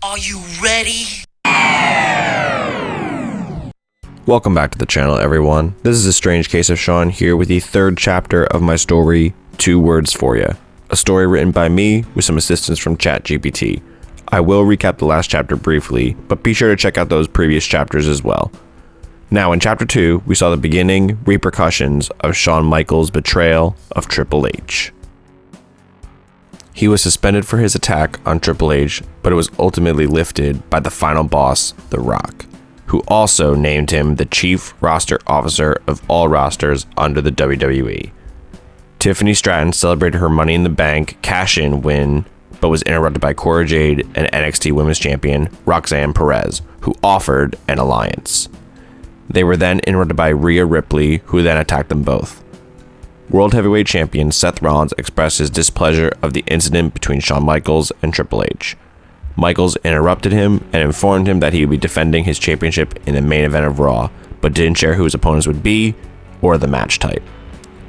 Are you ready? Welcome back to the channel, everyone. This is A Strange Case of Sean here with the third chapter of my story, 2 Words For Ya. A story written by me with some assistance from Chat GPT. I will recap the last chapter briefly, but be sure to check out those previous chapters as well. Now, in chapter 2, we saw the beginning repercussions of Shawn Michaels' betrayal of Triple H. He was suspended for his attack on Triple H, but it was ultimately lifted by the final boss, The Rock, who also named him the chief roster officer of all rosters under the WWE. Tiffany Stratton celebrated her Money in the Bank cash-in win, but was interrupted by Cora, Jade, and NXT Women's Champion Roxanne Perez, who offered an alliance. They were then interrupted by Rhea Ripley, who then attacked them both. World Heavyweight Champion Seth Rollins expressed his displeasure of the incident between Shawn Michaels and Triple H. Michaels interrupted him and informed him that he would be defending his championship in the main event of Raw, but didn't share who his opponents would be or the match type.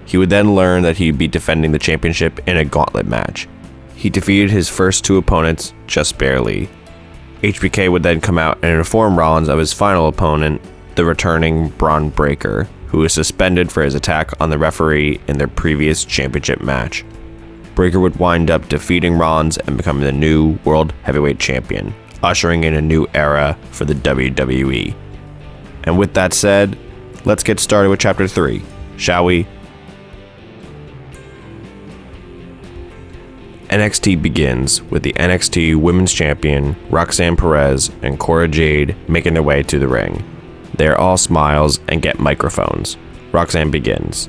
He would then learn that he'd be defending the championship in a gauntlet match. He defeated his first 2 opponents just barely. HBK would then come out and inform Rollins of his final opponent, the returning Braun Breaker, who was suspended for his attack on the referee in their previous championship match. Breaker would wind up defeating Rollins and becoming the new World Heavyweight Champion, ushering in a new era for the WWE. And with that said, let's get started with Chapter 3, shall we? NXT begins with the NXT Women's Champion Roxanne Perez and Cora Jade making their way to the ring. They're all smiles and get microphones. Roxanne begins.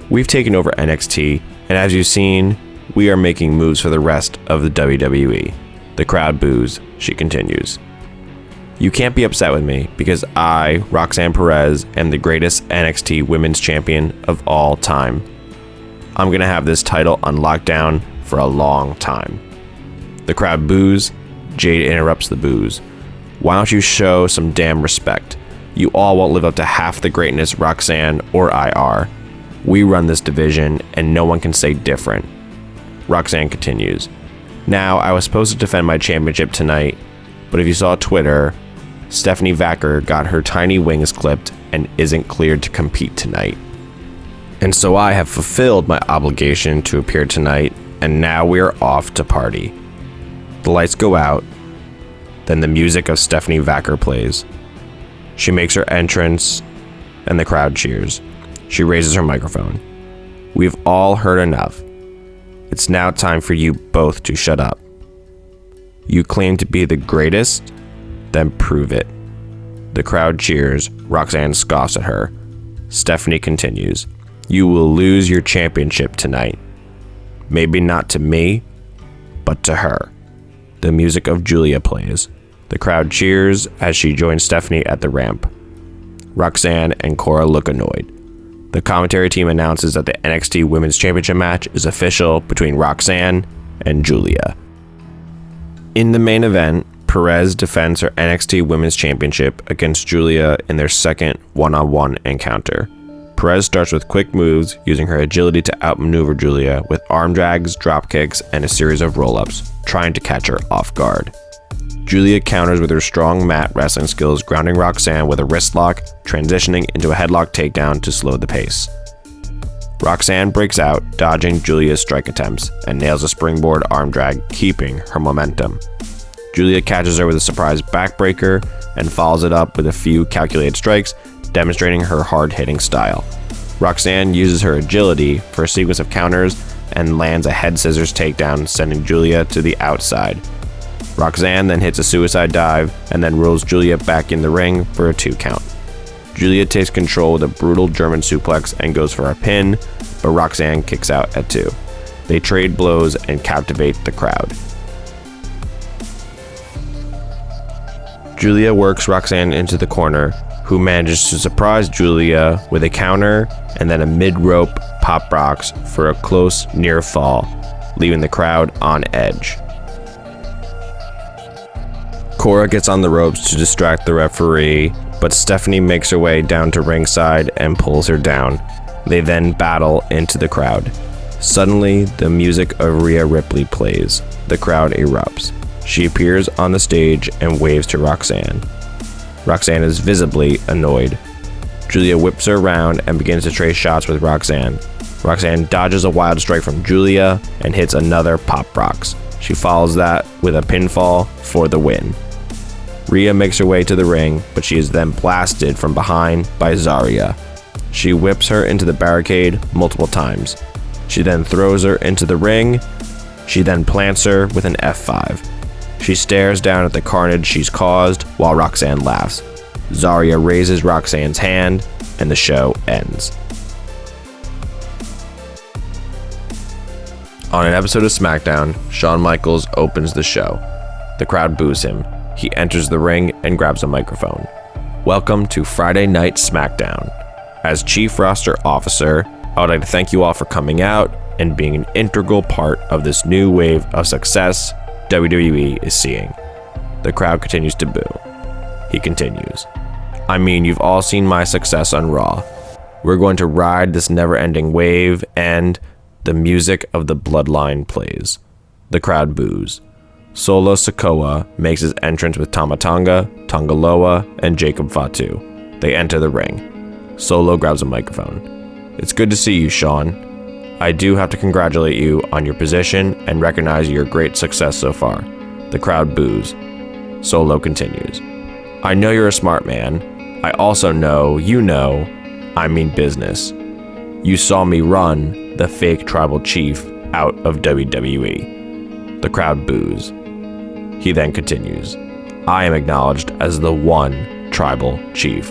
We've taken over NXT, and as you've seen, we are making moves for the rest of the WWE. The crowd boos. She continues. You can't be upset with me because I, Roxanne Perez, am the greatest NXT Women's Champion of all time. I'm gonna have this title on lockdown for a long time. The crowd boos. Jade interrupts the boos. Why don't you show some damn respect? You all won't live up to half the greatness Roxanne or I are. We run this division, and no one can say different. Roxanne continues. Now, I was supposed to defend my championship tonight, but if you saw Twitter, Stephanie Vacquer got her tiny wings clipped and isn't cleared to compete tonight. And so I have fulfilled my obligation to appear tonight, and now we are off to party. The lights go out, then the music of Stephanie Vacquer plays. She makes her entrance, and the crowd cheers. She raises her microphone. We've all heard enough. It's now time for you both to shut up. You claim to be the greatest? Then prove it. The crowd cheers. Roxanne scoffs at her. Stephanie continues. You will lose your championship tonight. Maybe not to me, but to her. The music of Giulia plays. The crowd cheers as she joins Stephanie at the ramp. Roxanne and Cora look annoyed. The commentary team announces that the NXT Women's Championship match is official between Roxanne and Giulia. In the main event, Perez defends her NXT Women's Championship against Giulia in their second one-on-one encounter. Perez starts with quick moves, using her agility to outmaneuver Giulia with arm drags, drop kicks, and a series of roll-ups, trying to catch her off guard. Giulia counters with her strong mat wrestling skills, grounding Roxanne with a wrist lock, transitioning into a headlock takedown to slow the pace. Roxanne breaks out, dodging Giulia's strike attempts, and nails a springboard arm drag, keeping her momentum. Giulia catches her with a surprise backbreaker and follows it up with a few calculated strikes, demonstrating her hard-hitting style. Roxanne uses her agility for a sequence of counters and lands a head scissors takedown, sending Giulia to the outside. Roxanne then hits a suicide dive and then rolls Giulia back in the ring for a 2 count. Giulia takes control with a brutal German suplex and goes for a pin, but Roxanne kicks out at 2. They trade blows and captivate the crowd. Giulia works Roxanne into the corner, who manages to surprise Giulia with a counter and then a mid-rope pop rocks for a close near fall, leaving the crowd on edge. Cora gets on the ropes to distract the referee, but Stephanie makes her way down to ringside and pulls her down. They then battle into the crowd. Suddenly, the music of Rhea Ripley plays. The crowd erupts. She appears on the stage and waves to Roxanne. Roxanne is visibly annoyed. Giulia whips her around and begins to trade shots with Roxanne. Roxanne dodges a wild strike from Giulia and hits another pop rocks. She follows that with a pinfall for the win. Rhea makes her way to the ring, but she is then blasted from behind by Zaria. She whips her into the barricade multiple times. She then throws her into the ring. She then plants her with an F5. She stares down at the carnage she's caused while Roxanne laughs. Zaria raises Roxanne's hand, and the show ends. On an episode of SmackDown, Shawn Michaels opens the show. The crowd boos him. He enters the ring and grabs a microphone. Welcome to Friday Night SmackDown. As Chief Roster Officer, I would like to thank you all for coming out and being an integral part of this new wave of success WWE is seeing. The crowd continues to boo. He continues. I mean, you've all seen my success on Raw. We're going to ride this never-ending wave, and the music of the bloodline plays. The crowd boos. Solo Sikoa makes his entrance with Tanga Loa, and Jacob Fatu. They enter the ring. Solo grabs a microphone. It's good to see you, Shawn. I do have to congratulate you on your position and recognize your great success so far. The crowd boos. Solo continues. I know you're a smart man. I also know you know I mean business. You saw me run the fake tribal chief out of WWE. The crowd boos. He then continues. I am acknowledged as the one tribal chief.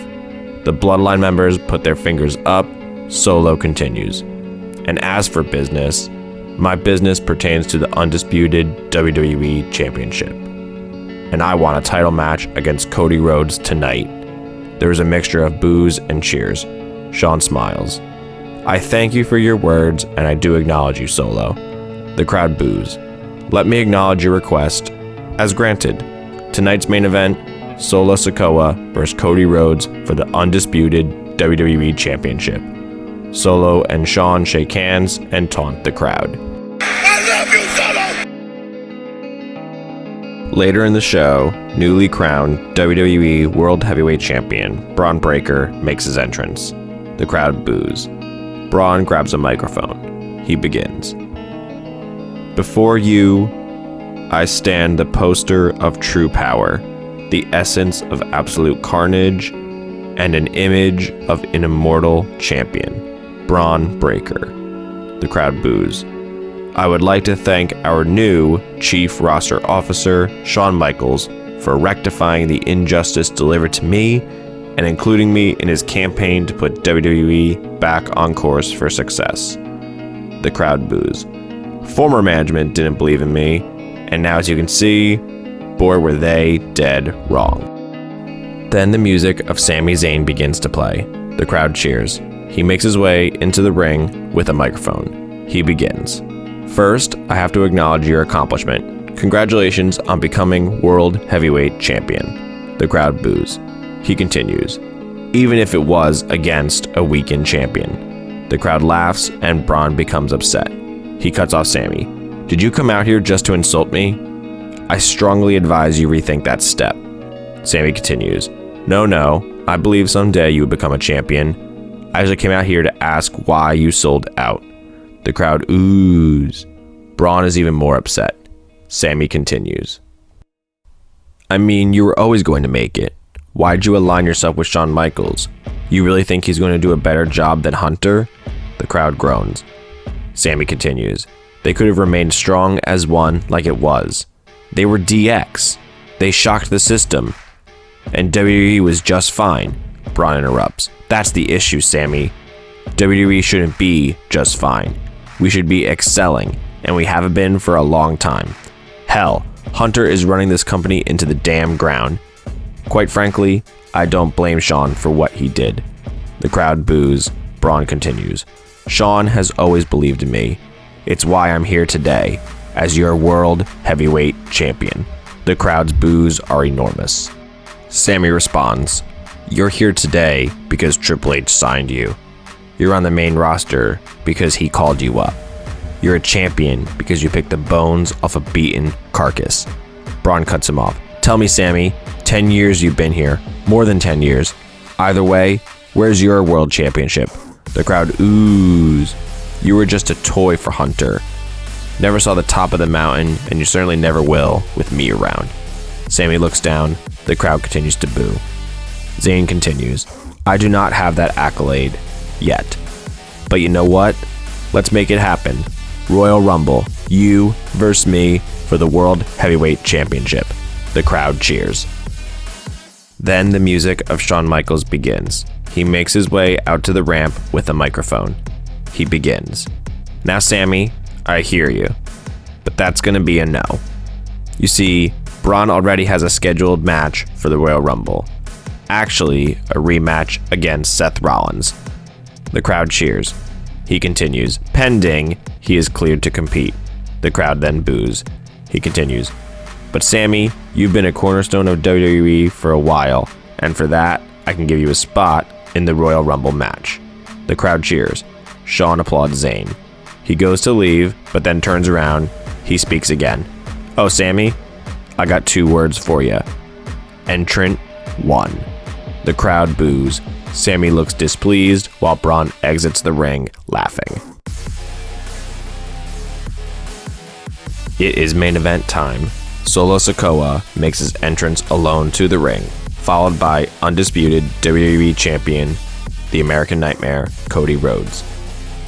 The bloodline members put their fingers up. Solo continues. And as for business, my business pertains to the undisputed WWE Championship. And I want a title match against Cody Rhodes tonight. There is a mixture of boos and cheers. Shawn smiles. I thank you for your words, and I do acknowledge you, Solo. The crowd boos. Let me acknowledge your request. As granted, tonight's main event, Solo Sikoa versus Cody Rhodes for the undisputed WWE Championship. Solo and Shawn shake hands and taunt the crowd. I love you, Solo! Later in the show, newly crowned WWE World Heavyweight Champion Braun Breaker makes his entrance. The crowd boos. Braun grabs a microphone. He begins. Before you, I stand the poster of true power, the essence of absolute carnage, and an image of an immortal champion, Braun Breaker. The crowd boos. I would like to thank our new Chief Roster Officer, Shawn Michaels, for rectifying the injustice delivered to me and including me in his campaign to put WWE back on course for success. The crowd boos. Former management didn't believe in me, and now as you can see, boy were they dead wrong. Then the music of Sami Zayn begins to play. The crowd cheers. He makes his way into the ring with a microphone. He begins. First, I have to acknowledge your accomplishment. Congratulations on becoming World Heavyweight Champion. The crowd boos. He continues. Even if it was against a weakened champion. The crowd laughs and Braun becomes upset. He cuts off Sami. Did you come out here just to insult me? I strongly advise you rethink that step. Sami continues. No, I believe someday you would become a champion. I just came out here to ask why you sold out. The crowd oohs. Braun is even more upset. Sami continues. I mean, you were always going to make it. Why'd you align yourself with Shawn Michaels? You really think he's going to do a better job than Hunter? The crowd groans. Sami continues. They could have remained strong as one like it was. They were DX. They shocked the system. And WWE was just fine. Braun interrupts. That's the issue, Sami. WWE shouldn't be just fine. We should be excelling, and we haven't been for a long time. Hell, Hunter is running this company into the damn ground. Quite frankly, I don't blame Shawn for what he did. The crowd boos. Braun continues. Shawn has always believed in me. It's why I'm here today, as your World Heavyweight Champion. The crowd's boos are enormous. Sami responds. You're here today because Triple H signed you. You're on the main roster because he called you up. You're a champion because you picked the bones off a beaten carcass. Braun cuts him off. Tell me, Sammy, 10 years you've been here. More than 10 years. Either way, where's your world championship? The crowd oohs. You were just a toy for Hunter. Never saw the top of the mountain, and you certainly never will with me around. Sammy looks down. The crowd continues to boo. Zayn continues. I do not have that accolade yet. But you know what? Let's make it happen. Royal Rumble, you versus me for the World Heavyweight Championship. The crowd cheers. Then the music of Shawn Michaels begins. He makes his way out to the ramp with a microphone. He begins. Now, Sammy, I hear you, but that's gonna be a no. You see, Braun already has a scheduled match for the Royal Rumble. Actually, a rematch against Seth Rollins. The crowd cheers. He continues. Pending, he is cleared to compete. The crowd then boos. He continues. But Sammy, you've been a cornerstone of WWE for a while, and for that, I can give you a spot in the Royal Rumble match. The crowd cheers. Shawn applauds Zayn. He goes to leave, but then turns around. He speaks again. Oh, Sammy, I got 2 words for you. Entrant 1. The crowd boos. Sammy looks displeased while Braun exits the ring, laughing. It is main event time. Solo Sikoa makes his entrance alone to the ring, followed by undisputed WWE Champion, the American Nightmare, Cody Rhodes.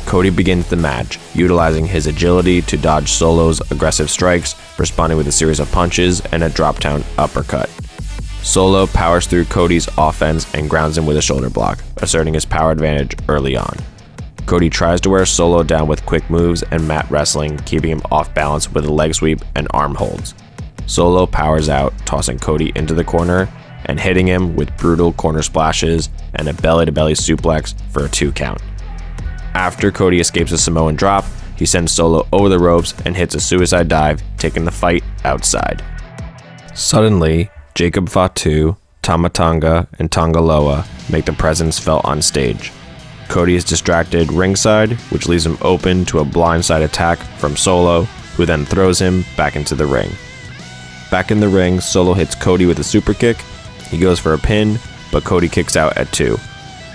Cody begins the match, utilizing his agility to dodge Solo's aggressive strikes, responding with a series of punches and a drop-down uppercut. Solo powers through Cody's offense and grounds him with a shoulder block, asserting his power advantage early on. Cody tries to wear Solo down with quick moves and mat wrestling, keeping him off balance with a leg sweep and arm holds. Solo powers out, tossing Cody into the corner and hitting him with brutal corner splashes and a belly-to-belly suplex for a 2 count. After Cody escapes a Samoan drop, he sends Solo over the ropes and hits a suicide dive, taking the fight outside. Suddenly, Jacob Fatu, Tama Tonga, and Tanga Loa make their presence felt on stage. Cody is distracted ringside, which leaves him open to a blindside attack from Solo, who then throws him back into the ring. Back in the ring, Solo hits Cody with a super kick. He goes for a pin, but Cody kicks out at 2.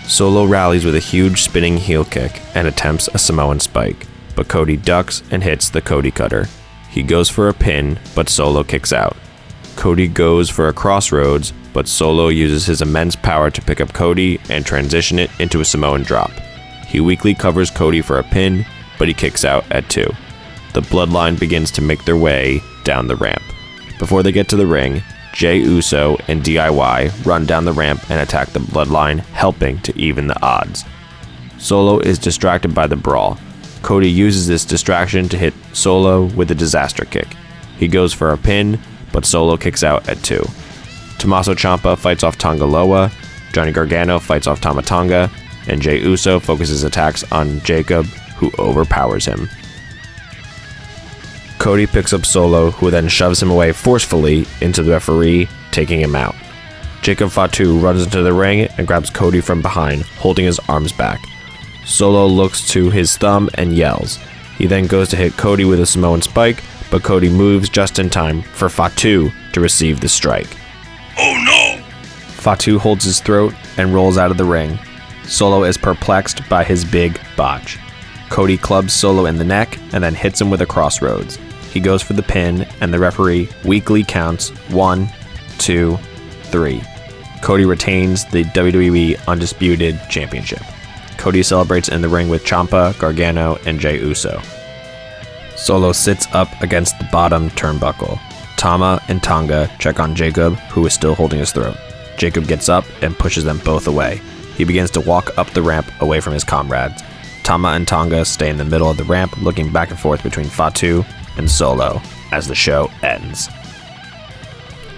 Solo rallies with a huge spinning heel kick and attempts a Samoan spike, but Cody ducks and hits the Cody Cutter. He goes for a pin, but Solo kicks out. Cody goes for a crossroads, but Solo uses his immense power to pick up Cody and transition it into a Samoan drop. He weakly covers Cody for a pin, but he kicks out at 2. The Bloodline begins to make their way down the ramp. Before they get to the ring, Jey Uso and DIY run down the ramp and attack the Bloodline, helping to even the odds. Solo is distracted by the brawl. Cody uses this distraction to hit Solo with a disaster kick. He goes for a pin, but Solo kicks out at 2. Tommaso Ciampa fights off Tanga Loa, Johnny Gargano fights off Tama Tonga, and Jey Uso focuses attacks on Jacob, who overpowers him. Cody picks up Solo, who then shoves him away forcefully into the referee, taking him out. Jacob Fatu runs into the ring and grabs Cody from behind, holding his arms back. Solo looks to his thumb and yells. He then goes to hit Cody with a Samoan spike, but Cody moves just in time for Fatu to receive the strike. Oh no! Fatu holds his throat and rolls out of the ring. Solo is perplexed by his big botch. Cody clubs Solo in the neck and then hits him with a crossroads. He goes for the pin, and the referee weakly counts 1, 2, 3. Cody retains the WWE Undisputed Championship. Cody celebrates in the ring with Ciampa, Gargano, and Jey Uso. Solo sits up against the bottom turnbuckle. Tama and Tonga check on Jacob, who is still holding his throat. Jacob gets up and pushes them both away. He begins to walk up the ramp away from his comrades. Tama and Tonga stay in the middle of the ramp, looking back and forth between Fatu and Solo as the show ends.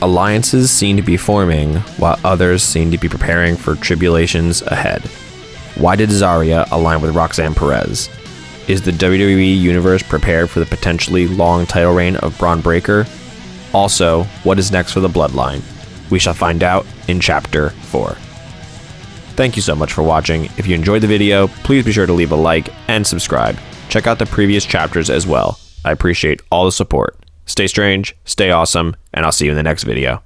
Alliances seem to be forming, while others seem to be preparing for tribulations ahead. Why did Zaria align with Roxanne Perez? Is the WWE Universe prepared for the potentially long title reign of Braun Breaker? Also, what is next for the Bloodline? We shall find out in Chapter 4. Thank you so much for watching. If you enjoyed the video, please be sure to leave a like and subscribe. Check out the previous chapters as well. I appreciate all the support. Stay strange, stay awesome, and and I'll see you in the next video.